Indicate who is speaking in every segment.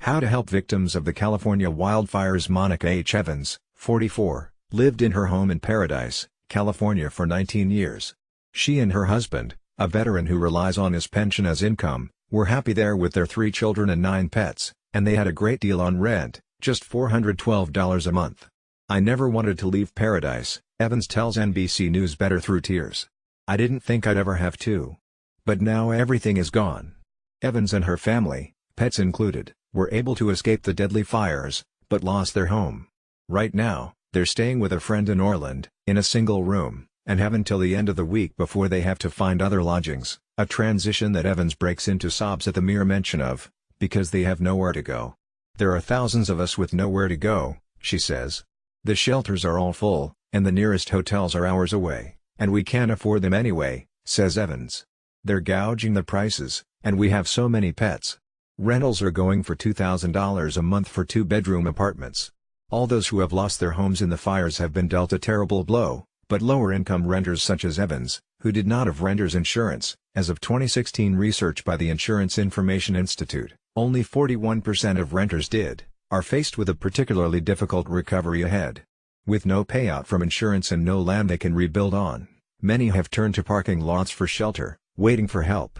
Speaker 1: How to help victims of the California wildfires. Monica H. Evans, 44, lived in her home in Paradise, California for 19 years. She and her husband, a veteran who relies on his pension as income, were happy there with their 3 children and 9 pets, and they had a great deal on rent, just $412 a month. "I never wanted to leave Paradise," Evans tells NBC News Better through tears. "I didn't think I'd ever have to. But now everything is gone." Evans and her family, pets included, were able to escape the deadly fires, but lost their home. Right now, they're staying with a friend in Orland, in a single room, and have until the end of the week before they have to find other lodgings, a transition that Evans breaks into sobs at the mere mention of, because they have nowhere to go. "There are thousands of us with nowhere to go," she says. "The shelters are all full, and the nearest hotels are hours away, and we can't afford them anyway," says Evans. "They're gouging the prices, and we have so many pets. Rentals are going for $2,000 a month for 2-bedroom apartments." All those who have lost their homes in the fires have been dealt a terrible blow, but lower-income renters such as Evans, who did not have renter's insurance, as of 2016 research by the Insurance Information Institute, only 41% of renters did, are faced with a particularly difficult recovery ahead. With no payout from insurance and no land they can rebuild on, many have turned to parking lots for shelter, waiting for help.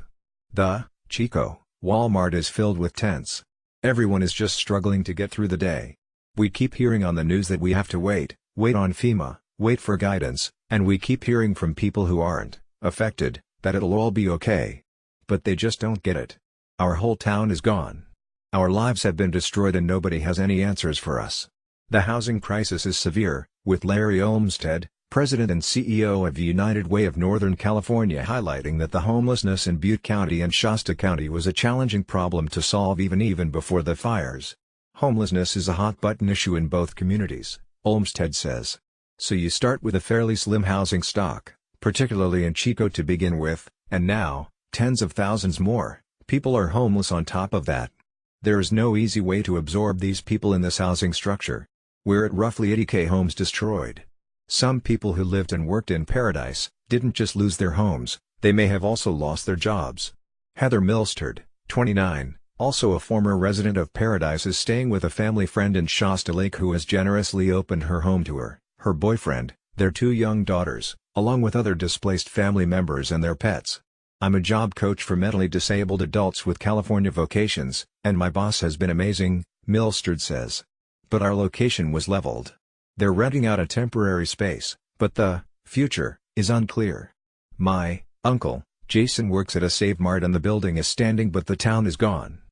Speaker 1: The Chico Walmart is filled with tents. Everyone is just struggling to get through the day. "We keep hearing on the news that we have to wait on FEMA, wait for guidance, and we keep hearing from people who aren't affected, that it'll all be okay. But they just don't get it. Our whole town is gone. Our lives have been destroyed and nobody has any answers for us." The housing crisis is severe, with Larry Olmsted, President and CEO of United Way of Northern California, highlighting that the homelessness in Butte County and Shasta County was a challenging problem to solve even before the fires. "Homelessness is a hot-button issue in both communities," Olmsted says. "So you start with a fairly slim housing stock, particularly in Chico to begin with, and now, tens of thousands more people are homeless on top of that. There is no easy way to absorb these people in this housing structure. We're at roughly 80,000 homes destroyed. Some people who lived and worked in Paradise didn't just lose their homes, they may have also lost their jobs." Heather Milsterd, 29, also a former resident of Paradise, is staying with a family friend in Shasta Lake who has generously opened her home to her boyfriend, their 2 young daughters, along with other displaced family members and their pets. "I'm a job coach for mentally disabled adults with California Vocations, and my boss has been amazing," Milsterd says. "But our location was leveled. They're renting out a temporary space, but the future is unclear. My uncle, Jason, works at a Save Mart and the building is standing but the town is gone.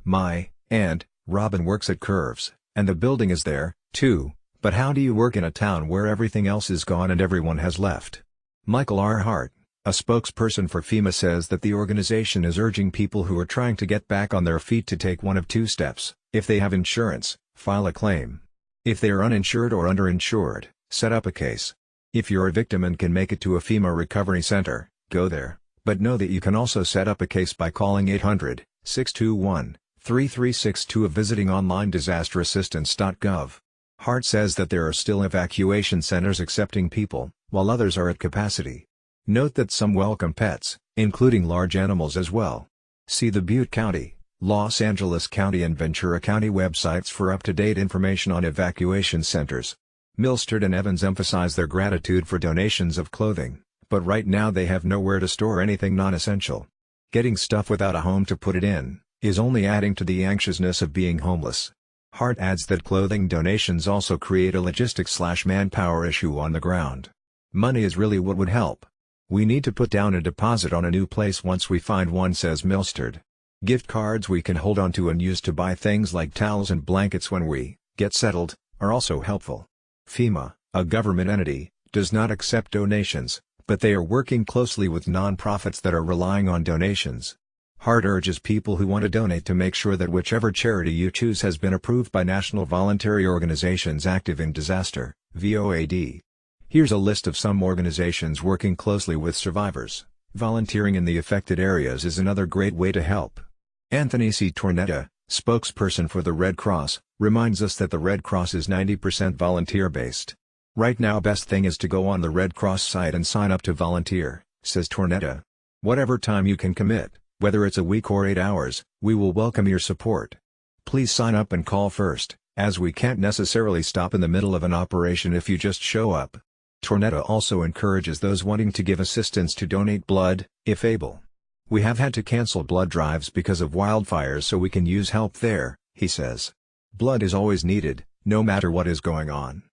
Speaker 1: My aunt, Robin, works at Curves, and the building is there, too, but how do you work in a town where everything else is gone and everyone has left?" Michael R. Hart, a spokesperson for FEMA, says that the organization is urging people who are trying to get back on their feet to take one of 2 steps. If they have insurance, file a claim. If they are uninsured or underinsured, set up a case. If you're a victim and can make it to a FEMA recovery center, go there, but know that you can also set up a case by calling 800-621-3362 or visiting online disasterassistance.gov. Hart says that there are still evacuation centers accepting people, while others are at capacity. Note that some welcome pets, including large animals as well. See the Butte County, Los Angeles County and Ventura County websites for up-to-date information on evacuation centers. Milsterd and Evans emphasize their gratitude for donations of clothing, but right now they have nowhere to store anything non-essential. Getting stuff without a home to put it in is only adding to the anxiousness of being homeless. Hart adds that clothing donations also create a logistics/manpower issue on the ground. "Money is really what would help. We need to put down a deposit on a new place once we find one," says Milsterd. "Gift cards we can hold on to and use to buy things like towels and blankets when we get settled are also helpful." FEMA, a government entity, does not accept donations, but they are working closely with nonprofits that are relying on donations. Hart urges people who want to donate to make sure that whichever charity you choose has been approved by National Voluntary Organizations Active in Disaster, VOAD. Here's a list of some organizations working closely with survivors. Volunteering in the affected areas is another great way to help. Anthony C. Tornetta, spokesperson for the Red Cross, reminds us that the Red Cross is 90% volunteer-based. "Right now, best thing is to go on the Red Cross site and sign up to volunteer," says Tornetta. "Whatever time you can commit, whether it's a week or 8 hours, we will welcome your support. Please sign up and call first, as we can't necessarily stop in the middle of an operation if you just show up. Tornetta also encourages those wanting to give assistance to donate blood, if able. We have had to cancel blood drives because of wildfires, so we can use help there, he says. Blood is always needed, no matter what is going on.